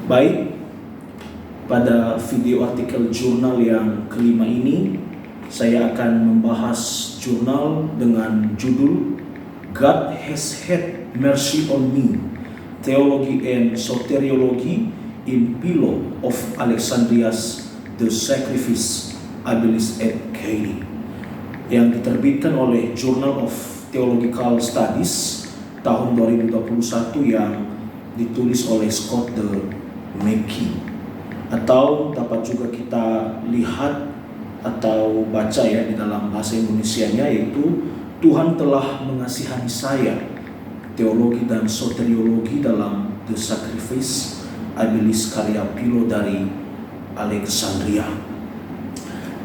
Baik, pada video artikel jurnal yang kelima ini, saya akan membahas jurnal dengan judul God Has Had Mercy on Me, Theology and Soteriology in Philo of Alexandria's The Sacrifice, Abilis et Caeli, yang diterbitkan oleh Journal of Theological Studies tahun 2021 yang ditulis oleh Scott de Mackey, atau dapat juga kita lihat atau baca ya di dalam bahasa Indonesianya, yaitu Tuhan telah mengasihani saya, teologi dan soteriologi dalam The Sacrifice Abilis karya Philo dari Alexandria.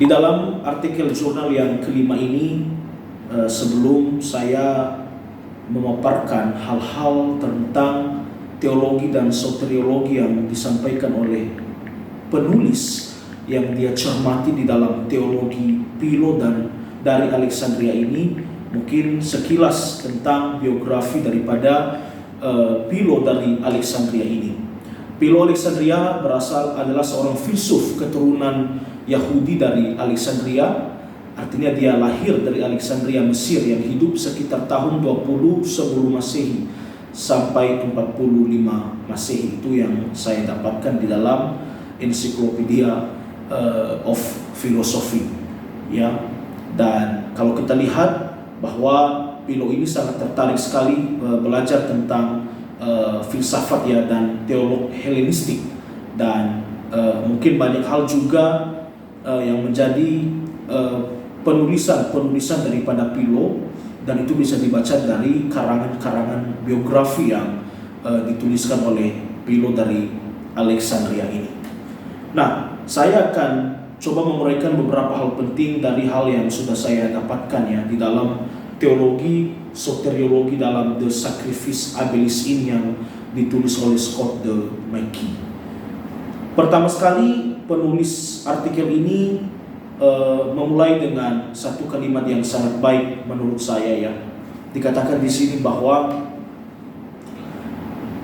Di dalam artikel jurnal yang kelima ini, sebelum saya memaparkan hal-hal tentang teologi dan soteriologi yang disampaikan oleh penulis yang dia cermati di dalam teologi Philo dan dari Alexandria ini, mungkin sekilas tentang biografi daripada Philo dari Alexandria ini. Philo Alexandria adalah seorang filsuf keturunan Yahudi dari Alexandria. Artinya dia lahir dari Alexandria, Mesir, yang hidup sekitar tahun 20 sebelum Masehi sampai 45 Masehi. Itu yang saya dapatkan di dalam Encyclopedia of Philosophy, ya. Dan kalau kita lihat bahwa Philo ini sangat tertarik sekali belajar tentang filsafat ya dan teolog Helenistik, dan mungkin banyak hal juga yang menjadi penulisan daripada Philo, dan itu bisa dibaca dari karangan-karangan biografi yang dituliskan oleh Philo dari Alexandria ini. Nah, saya akan coba menguraikan beberapa hal penting dari hal yang sudah saya dapatkan ya di dalam teologi soteriologi dalam The Sacrifice Abilis ini yang ditulis oleh Scott de Mackey. Pertama sekali, penulis artikel ini memulai dengan satu kalimat yang sangat baik menurut saya ya. Dikatakan di sini bahwa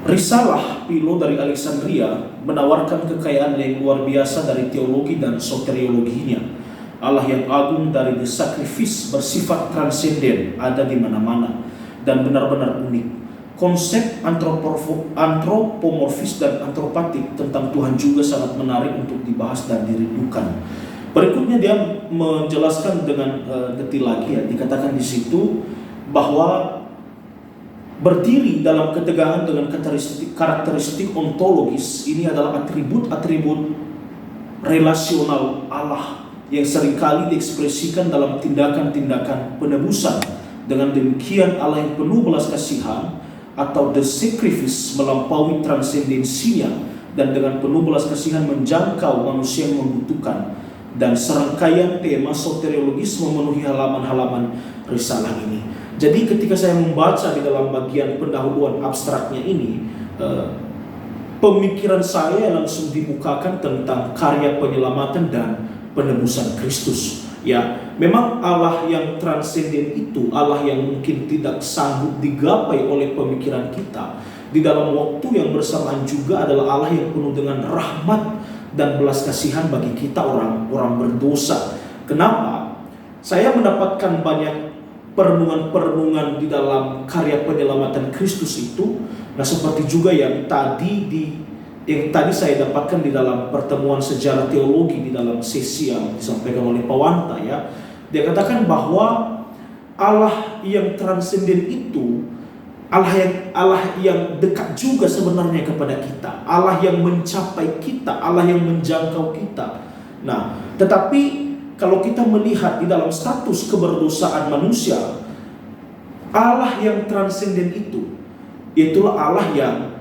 risalah Philo dari Alexandria menawarkan kekayaan yang luar biasa dari teologi dan soteriologinya. Allah yang agung dari The Sacrifice bersifat transenden, ada di mana-mana dan benar-benar unik. Konsep antropomorfis dan antropatik tentang Tuhan juga sangat menarik untuk dibahas dan dirindukan. Berikutnya dia menjelaskan dengan detail lagi ya. Dikatakan di situ bahwa berdiri dalam ketegangan dengan karakteristik ontologis ini adalah atribut-atribut relasional Allah yang seringkali diekspresikan dalam tindakan-tindakan penebusan. Dengan demikian Allah yang penuh belas kasihan atau the sacrifice melampaui transendensinya dan dengan penuh belas kasihan menjangkau manusia yang membutuhkan, dan serangkaian tema soteriologis memenuhi halaman-halaman risalah ini. Jadi ketika saya membaca di dalam bagian pendahuluan abstraknya ini, pemikiran saya langsung dibukakan tentang karya penyelamatan dan penebusan Kristus. Ya, memang Allah yang transenden itu, Allah yang mungkin tidak sanggup digapai oleh pemikiran kita, di dalam waktu yang bersamaan juga adalah Allah yang penuh dengan rahmat dan belas kasihan bagi kita orang-orang berdosa. Kenapa? Saya mendapatkan banyak perenungan-perenungan di dalam karya penyelamatan Kristus itu. Nah, seperti juga yang tadi saya dapatkan di dalam pertemuan sejarah teologi di dalam sesi yang disampaikan oleh Pak Wanta ya. Dia katakan bahwa Allah yang transenden itu Allah yang dekat juga sebenarnya kepada kita, Allah yang mencapai kita, Allah yang menjangkau kita. Nah, tetapi kalau kita melihat di dalam status keberdosaan manusia, Allah yang transenden itu, itulah Allah yang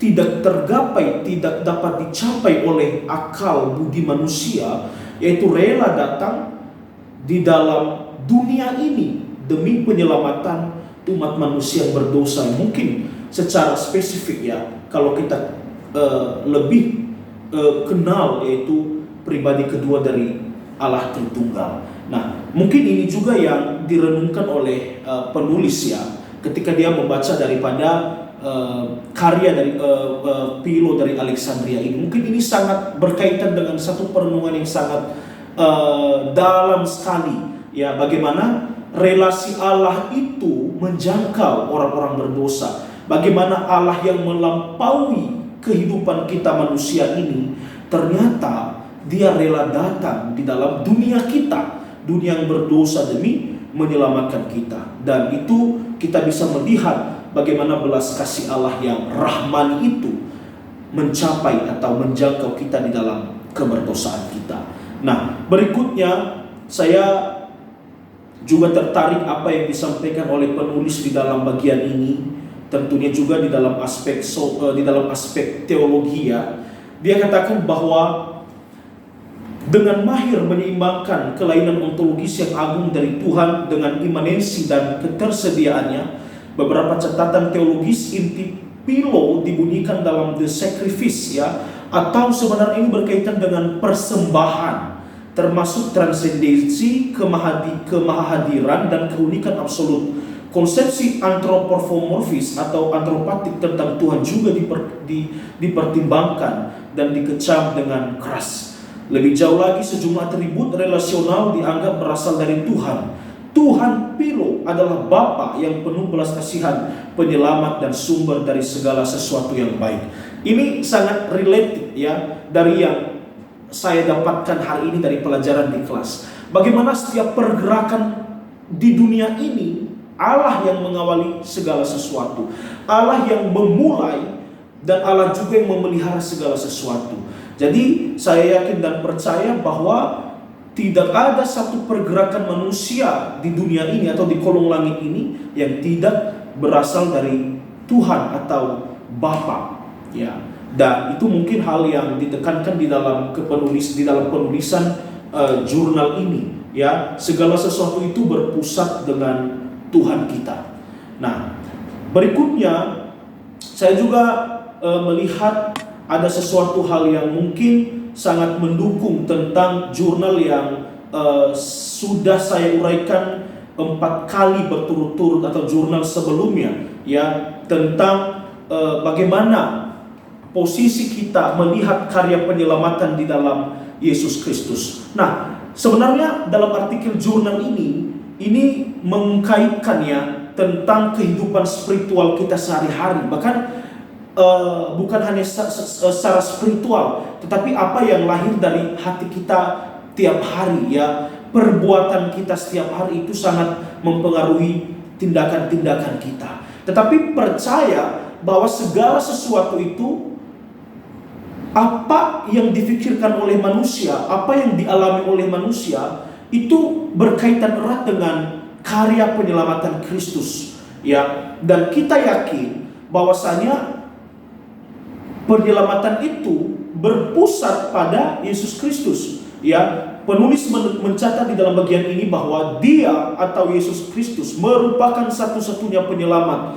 tidak tergapai, tidak dapat dicapai oleh akal budi manusia, yaitu rela datang di dalam dunia ini demi penyelamatan umat manusia yang berdosa. Mungkin secara spesifik ya, kalau kita lebih kenal, yaitu pribadi kedua dari Allah Tritunggal. Nah, mungkin ini juga yang direnungkan oleh penulis ya, ketika dia membaca daripada karya dari Philo dari Alexandria ini. Mungkin ini sangat berkaitan dengan satu perenungan yang sangat dalam sekali, ya, bagaimana relasi Allah itu menjangkau orang-orang berdosa. Bagaimana Allah yang melampaui kehidupan kita manusia ini, ternyata Dia rela datang di dalam dunia kita, dunia yang berdosa, demi menyelamatkan kita. Dan itu kita bisa melihat bagaimana belas kasih Allah yang rahmani itu mencapai atau menjangkau kita di dalam keberdosaan kita. Nah, berikutnya saya juga tertarik apa yang disampaikan oleh penulis di dalam bagian ini, tentunya juga di dalam aspek teologi, ya. Dia katakan bahwa dengan mahir menyeimbangkan kelainan ontologis yang agung dari Tuhan dengan imanensi dan ketersediaannya, beberapa catatan teologis inti Philo dibunyikan dalam The Sacrifice, ya, atau sebenarnya ini berkaitan dengan persembahan, termasuk transendensi, kemahahadiran, dan keunikan absolut. Konsepsi antropomorfis atau antropatik tentang Tuhan juga dipertimbangkan dan dikecam dengan keras. Lebih jauh lagi, sejumlah atribut relasional dianggap berasal dari Tuhan. Tuhan Philo adalah Bapa yang penuh belas kasihan, penyelamat dan sumber dari segala sesuatu yang baik. Ini sangat related, ya, dari yang saya dapatkan hari ini dari pelajaran di kelas. Bagaimana setiap pergerakan di dunia ini, Allah yang mengawali segala sesuatu, Allah yang memulai, dan Allah juga yang memelihara segala sesuatu. Jadi saya yakin dan percaya bahwa tidak ada satu pergerakan manusia di dunia ini atau di kolong langit ini yang tidak berasal dari Tuhan atau Bapa, ya. Dan itu mungkin hal yang ditekankan di dalam penulisan jurnal ini, ya. Segala sesuatu itu berpusat dengan Tuhan kita. Nah, berikutnya saya juga melihat ada sesuatu hal yang mungkin sangat mendukung tentang jurnal yang sudah saya uraikan 4 kali berturut-turut atau jurnal sebelumnya, ya, tentang bagaimana posisi kita melihat karya penyelamatan di dalam Yesus Kristus. Nah, sebenarnya dalam artikel jurnal ini mengkaitkannya tentang kehidupan spiritual kita sehari-hari. Bahkan bukan hanya secara spiritual, tetapi apa yang lahir dari hati kita tiap hari, ya. Perbuatan kita setiap hari itu sangat mempengaruhi tindakan-tindakan kita. Tetapi percaya bahwa segala sesuatu itu, apa yang difikirkan oleh manusia, apa yang dialami oleh manusia, itu berkaitan erat dengan karya penyelamatan Kristus, ya. Dan kita yakin bahwasanya penyelamatan itu berpusat pada Yesus Kristus, ya. Penulis mencatat di dalam bagian ini bahwa Dia atau Yesus Kristus merupakan satu-satunya penyelamat,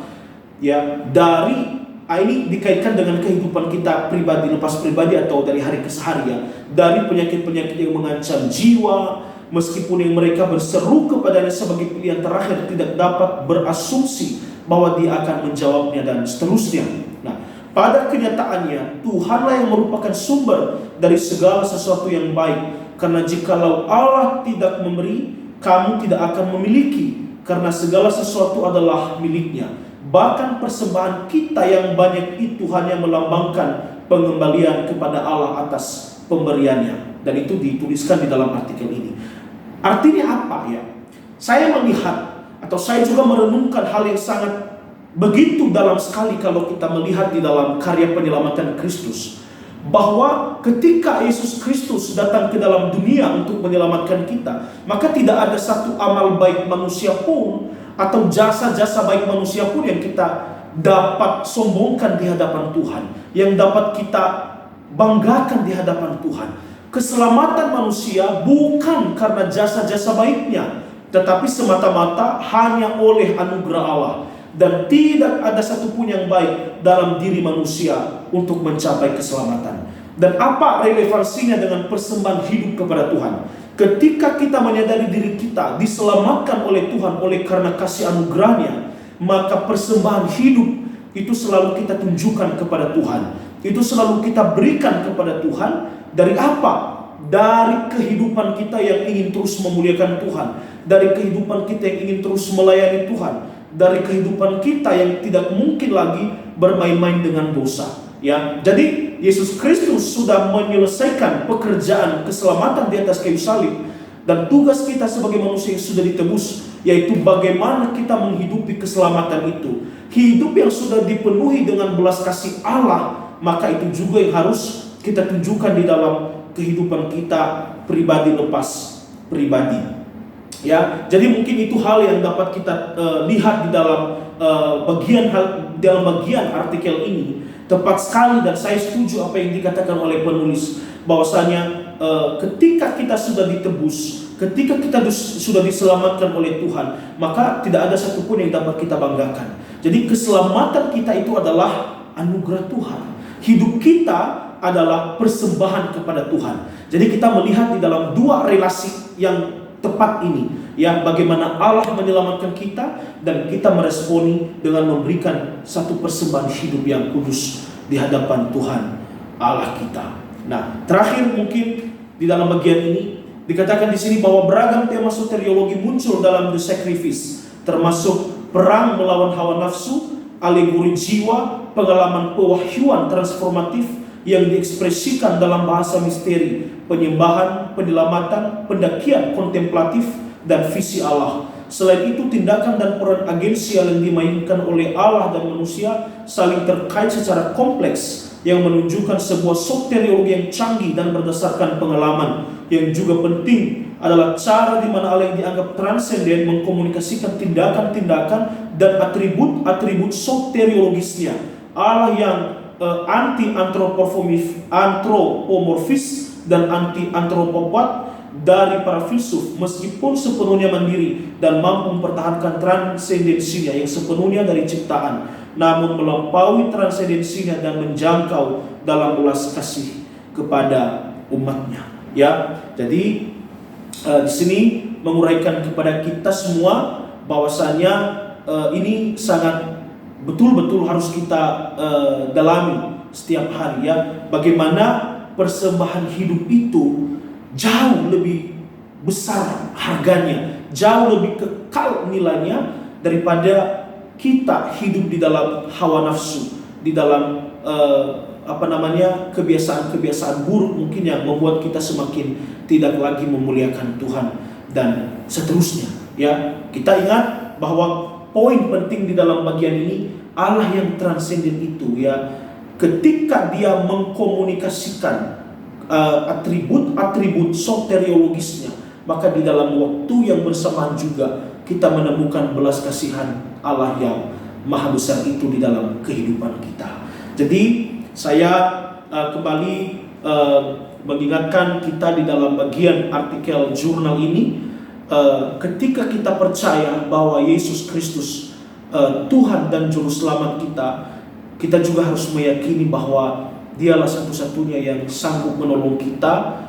ya, dari ini dikaitkan dengan kehidupan kita pribadi, lepas pribadi atau dari hari ke hari, ya, dari penyakit-penyakit yang mengancam jiwa. Meskipun yang mereka berseru kepadanya sebagai pilihan terakhir, tidak dapat berasumsi bahwa Dia akan menjawabnya, dan seterusnya. Nah, pada kenyataannya Tuhanlah yang merupakan sumber dari segala sesuatu yang baik. Karena jikalau Allah tidak memberi, kamu tidak akan memiliki, karena segala sesuatu adalah miliknya. Bahkan persembahan kita yang banyak itu hanya melambangkan pengembalian kepada Allah atas pemberiannya. Dan itu dituliskan di dalam artikel ini. Artinya apa, ya? Saya melihat atau saya juga merenungkan hal yang sangat begitu dalam sekali kalau kita melihat di dalam karya penyelamatan Kristus, bahwa ketika Yesus Kristus datang ke dalam dunia untuk menyelamatkan kita, maka tidak ada satu amal baik manusia pun atau jasa-jasa baik manusia pun yang kita dapat sombongkan di hadapan Tuhan, yang dapat kita banggakan di hadapan Tuhan. Keselamatan manusia bukan karena jasa-jasa baiknya, tetapi semata-mata hanya oleh anugerah Allah. Dan tidak ada satupun yang baik dalam diri manusia untuk mencapai keselamatan. Dan apa relevansinya dengan persembahan hidup kepada Tuhan? Ketika kita menyadari diri kita diselamatkan oleh Tuhan oleh karena kasih anugerahnya, maka persembahan hidup itu selalu kita tunjukkan kepada Tuhan. Itu selalu kita berikan kepada Tuhan. Dari apa? Dari kehidupan kita yang ingin terus memuliakan Tuhan. Dari kehidupan kita yang ingin terus melayani Tuhan. Dari kehidupan kita yang tidak mungkin lagi bermain-main dengan dosa. Ya, jadi Yesus Kristus sudah menyelesaikan pekerjaan keselamatan di atas kayu salib, dan tugas kita sebagai manusia yang sudah ditebus, yaitu bagaimana kita menghidupi keselamatan itu. Hidup yang sudah dipenuhi dengan belas kasih Allah, maka itu juga yang harus kita tunjukkan di dalam kehidupan kita pribadi lepas pribadi. Ya, jadi mungkin itu hal yang dapat kita lihat di dalam bagian artikel ini. Tepat sekali, dan saya setuju apa yang dikatakan oleh penulis, bahwasanya ketika kita sudah ditebus, ketika kita sudah diselamatkan oleh Tuhan, maka tidak ada satupun yang dapat kita banggakan. Jadi keselamatan kita itu adalah anugerah Tuhan. Hidup kita adalah persembahan kepada Tuhan. Jadi kita melihat di dalam dua relasi yang tepat ini, ya, bagaimana Allah menyelamatkan kita dan kita meresponi dengan memberikan satu persembahan hidup yang kudus di hadapan Tuhan Allah kita. Nah, terakhir mungkin di dalam bagian ini dikatakan di sini bahwa beragam tema soteriologi muncul dalam The Sacrifice, termasuk perang melawan hawa nafsu, alegori jiwa, pengalaman pewahyuan transformatif yang diekspresikan dalam bahasa misteri, penyembahan, penyelamatan, pendakian kontemplatif, dan visi Allah. Selain itu, tindakan dan peran agensial yang dimainkan oleh Allah dan manusia saling terkait secara kompleks, yang menunjukkan sebuah soteriologi yang canggih dan berdasarkan pengalaman. Yang juga penting adalah cara di mana Allah yang dianggap transenden mengkomunikasikan tindakan-tindakan dan atribut-atribut soteriologisnya. Allah yang anti-antropomorfis dan anti-antropopat dari para filsuf, meskipun sepenuhnya mandiri dan mampu mempertahankan transendensinya yang sepenuhnya dari ciptaan, namun melampaui transendensinya dan menjangkau dalam belas kasih kepada umatnya. Ya, jadi di sini menguraikan kepada kita semua bahwasanya ini sangat betul-betul harus kita dalami setiap hari, ya, bagaimana persembahan hidup itu jauh lebih besar harganya, jauh lebih kekal nilainya daripada kita hidup di dalam hawa nafsu, di dalam kebiasaan-kebiasaan buruk mungkin yang membuat kita semakin tidak lagi memuliakan Tuhan dan seterusnya. Ya, kita ingat bahwa poin penting di dalam bagian ini, Allah yang transenden itu, ya, ketika dia mengkomunikasikan atribut-atribut soteriologisnya, maka di dalam waktu yang bersamaan juga kita menemukan belas kasihan Allah yang maha besar itu di dalam kehidupan kita. Jadi saya kembali mengingatkan kita di dalam bagian artikel jurnal ini, ketika kita percaya bahwa Yesus Kristus Tuhan dan Juru Selamat kita, kita juga harus meyakini bahwa Dialah satu-satunya yang sanggup menolong kita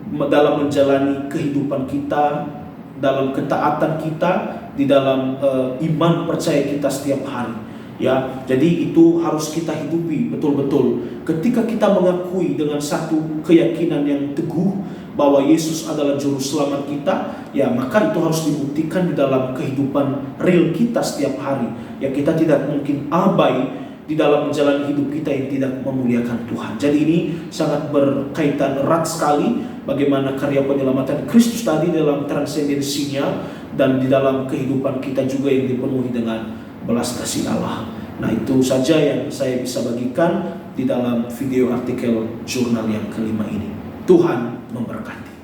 dalam menjalani kehidupan kita, dalam ketaatan kita, di dalam iman percaya kita setiap hari. Ya, jadi itu harus kita hidupi betul-betul. Ketika kita mengakui dengan satu keyakinan yang teguh bahwa Yesus adalah Juru Selamat kita, ya, maka itu harus dibuktikan di dalam kehidupan real kita setiap hari. Ya, kita tidak mungkin abai di dalam menjalani hidup kita yang tidak memuliakan Tuhan. Jadi ini sangat berkaitan erat sekali bagaimana karya penyelamatan Kristus tadi dalam transendensinya dan di dalam kehidupan kita juga yang dipenuhi dengan belas kasih Allah. Nah, itu saja yang saya bisa bagikan di dalam video artikel jurnal yang kelima ini. Tuhan memberkati.